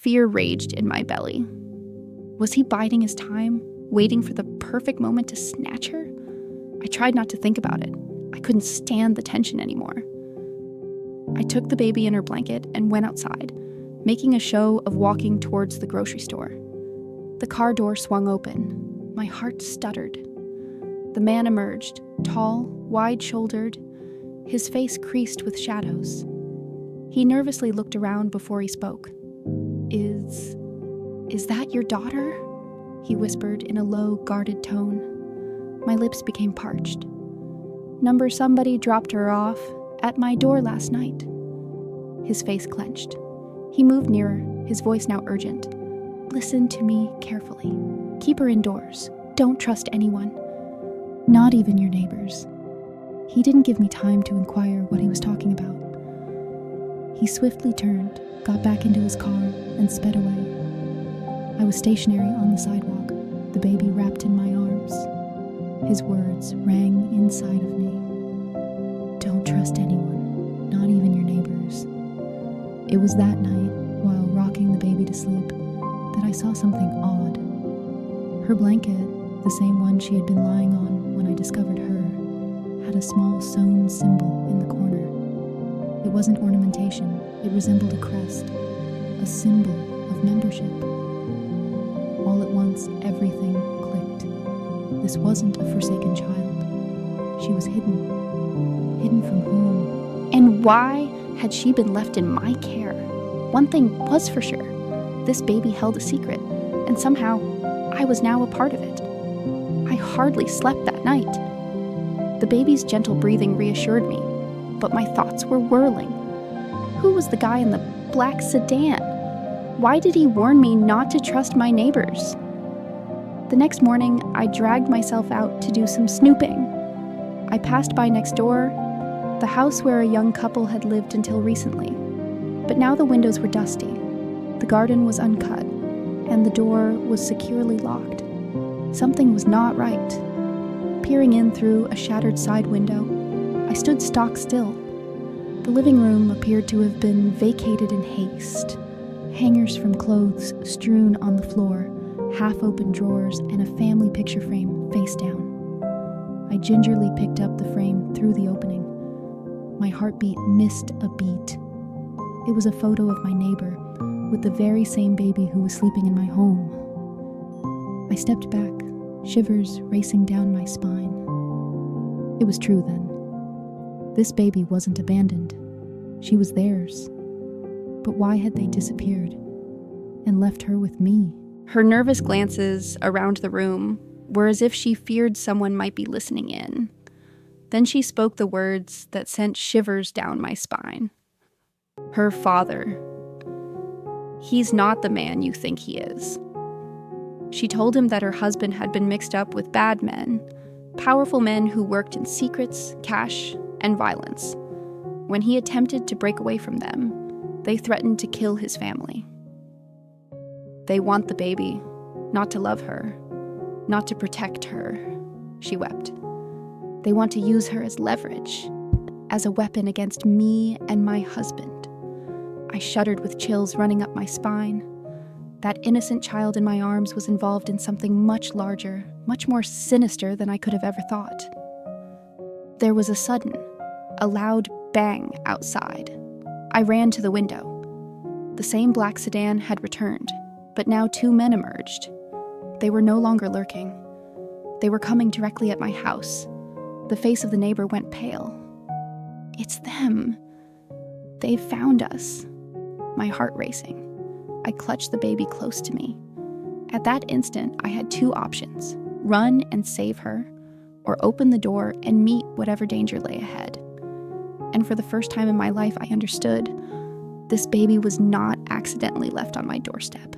Fear raged in my belly. Was he biding his time, waiting for the perfect moment to snatch her? I tried not to think about it. I couldn't stand the tension anymore. I took the baby in her blanket and went outside, making a show of walking towards the grocery store. The car door swung open. My heart stuttered. The man emerged, tall, wide-shouldered, his face creased with shadows. He nervously looked around before he spoke. Is that your daughter?" he whispered in a low, guarded tone. My lips became parched. "Number somebody dropped her off at my door last night." His face clenched. He moved nearer, his voice now urgent. "Listen to me carefully. Keep her indoors. Don't trust anyone. Not even your neighbors." He didn't give me time to inquire what he was talking about. He swiftly turned, got back into his car, and sped away. I was stationary on the sidewalk, the baby wrapped in my arms. His words rang inside of me. "Don't trust anyone, not even your neighbors." It was that night, while rocking the baby to sleep, that I saw something odd. Her blanket, the same one she had been lying on when I discovered her, had a small sewn symbol in the corner. It wasn't ornamentation, it resembled a crest, a symbol of membership. All at once, everything clicked. This wasn't a forsaken child. She was hidden. Hidden from whom? And why had she been left in my care? One thing was for sure. This baby held a secret, and somehow I was now a part of it. I hardly slept that night. The baby's gentle breathing reassured me, but my thoughts were whirling. Who was the guy in the black sedan? Why did he warn me not to trust my neighbors? The next morning, I dragged myself out to do some snooping. I passed by next door, the house where a young couple had lived until recently. But now the windows were dusty, the garden was uncut, and the door was securely locked. Something was not right. Peering in through a shattered side window, I stood stock still. The living room appeared to have been vacated in haste. Hangers from clothes strewn on the floor, half-open drawers, and a family picture frame face down. I gingerly picked up the frame through the opening. My heartbeat missed a beat. It was a photo of my neighbor, with the very same baby who was sleeping in my home. I stepped back, shivers racing down my spine. It was true then. This baby wasn't abandoned. She was theirs. But why had they disappeared and left her with me? Her nervous glances around the room were as if she feared someone might be listening in. Then she spoke the words that sent shivers down my spine. Her father. He's not the man you think he is. She told him that her husband had been mixed up with bad men, powerful men who worked in secrets, cash, and violence. When he attempted to break away from them, they threatened to kill his family. They want the baby, not to love her, not to protect her, she wept. They want to use her as leverage, as a weapon against me and my husband. I shuddered with chills running up my spine. That innocent child in my arms was involved in something much larger, much more sinister than I could have ever thought. There was a loud bang outside. I ran to the window. The same black sedan had returned, but now two men emerged. They were no longer lurking. They were coming directly at my house. The face of the neighbor went pale. It's them. They've found us. My heart racing. I clutched the baby close to me. At that instant, I had two options: run and save her, or open the door and meet whatever danger lay ahead. And for the first time in my life, I understood. This baby was not accidentally left on my doorstep.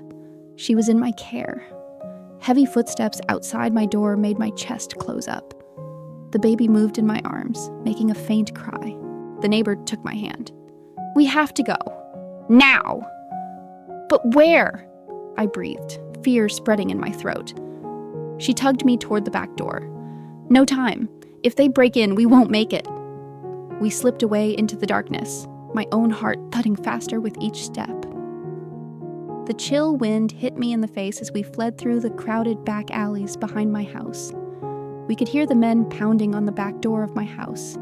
She was in my care. Heavy footsteps outside my door made my chest close up. The baby moved in my arms, making a faint cry. The neighbor took my hand. "We have to go. Now!" "But where?" I breathed, fear spreading in my throat. She tugged me toward the back door. "No time. If they break in, we won't make it." We slipped away into the darkness, my own heart thudding faster with each step. The chill wind hit me in the face as we fled through the crowded back alleys behind my house. We could hear the men pounding on the back door of my house.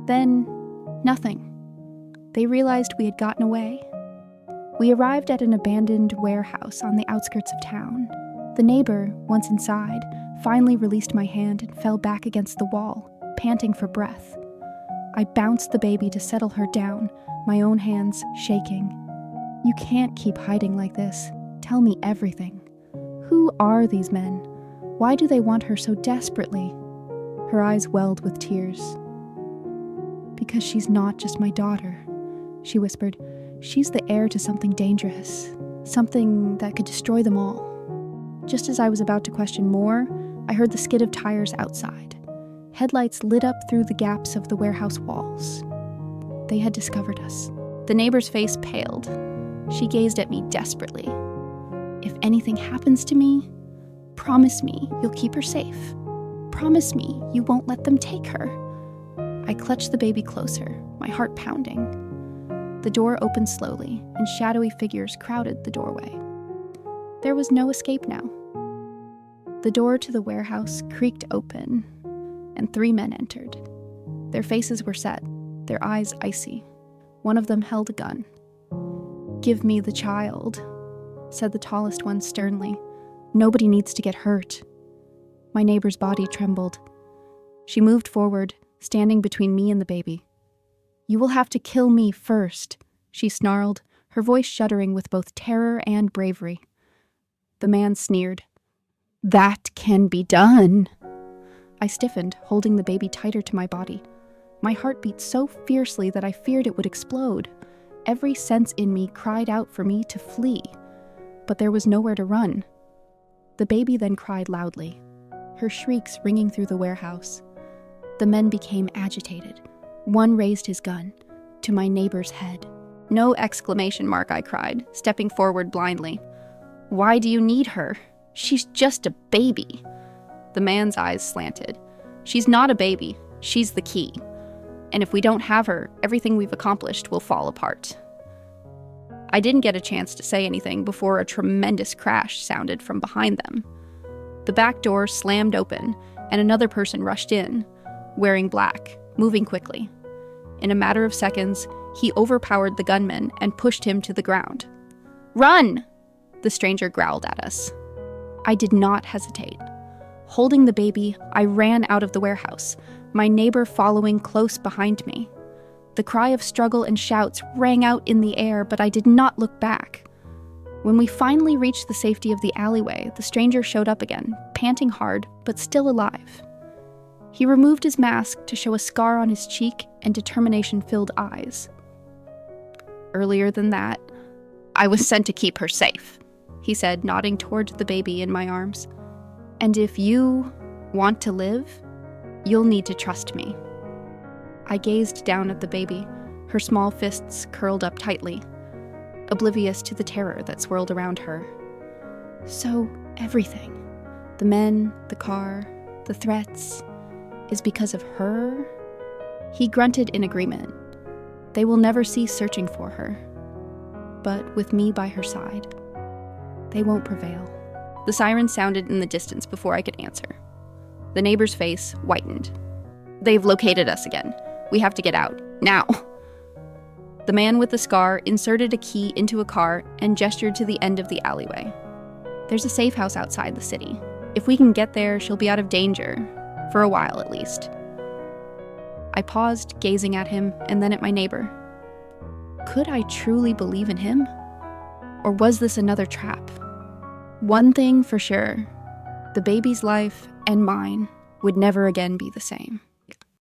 Then, nothing. They realized we had gotten away. We arrived at an abandoned warehouse on the outskirts of town. The neighbor, once inside, finally released my hand and fell back against the wall, panting for breath. I bounced the baby to settle her down, my own hands shaking. "You can't keep hiding like this. Tell me everything. Who are these men? Why do they want her so desperately?" Her eyes welled with tears. "Because she's not just my daughter," she whispered. "She's the heir to something dangerous, something that could destroy them all." Just as I was about to question more, I heard the skid of tires outside. Headlights lit up through the gaps of the warehouse walls. They had discovered us. The neighbor's face paled. She gazed at me desperately. "If anything happens to me, promise me you'll keep her safe. Promise me you won't let them take her." I clutched the baby closer, my heart pounding. The door opened slowly, and shadowy figures crowded the doorway. There was no escape now. The door to the warehouse creaked open, and 3 men entered. Their faces were set, their eyes icy. One of them held a gun. "Give me the child," said the tallest one sternly. "Nobody needs to get hurt." My neighbor's body trembled. She moved forward, standing between me and the baby. "You will have to kill me first," she snarled, her voice shuddering with both terror and bravery. The man sneered. "That can be done." I stiffened, holding the baby tighter to my body. My heart beat so fiercely that I feared it would explode. Every sense in me cried out for me to flee, but there was nowhere to run. The baby then cried loudly, her shrieks ringing through the warehouse. The men became agitated. One raised his gun to my neighbor's head. "No exclamation mark," I cried, stepping forward blindly. "Why do you need her? She's just a baby." The man's eyes slanted. "She's not a baby. She's the key. And if we don't have her, everything we've accomplished will fall apart." I didn't get a chance to say anything before a tremendous crash sounded from behind them. The back door slammed open, and another person rushed in, wearing black, moving quickly. In a matter of seconds, he overpowered the gunman and pushed him to the ground. "Run!" the stranger growled at us. I did not hesitate. Holding the baby, I ran out of the warehouse, my neighbor following close behind me. The cry of struggle and shouts rang out in the air, but I did not look back. When we finally reached the safety of the alleyway, the stranger showed up again, panting hard, but still alive. He removed his mask to show a scar on his cheek and determination-filled eyes. "Earlier than that, I was sent to keep her safe," he said, nodding toward the baby in my arms. "And if you want to live, you'll need to trust me." I gazed down at the baby, her small fists curled up tightly, oblivious to the terror that swirled around her. "So everything, the men, the car, the threats, is because of her?" He grunted in agreement. "They will never cease searching for her. But with me by her side, they won't prevail." The siren sounded in the distance before I could answer. The neighbor's face whitened. "They've located us again. We have to get out. Now!" The man with the scar inserted a key into a car and gestured to the end of the alleyway. "There's a safe house outside the city. If we can get there, she'll be out of danger. For a while, at least." I paused, gazing at him, and then at my neighbor. Could I truly believe in him? Or was this another trap? One thing for sure, the baby's life and mine would never again be the same.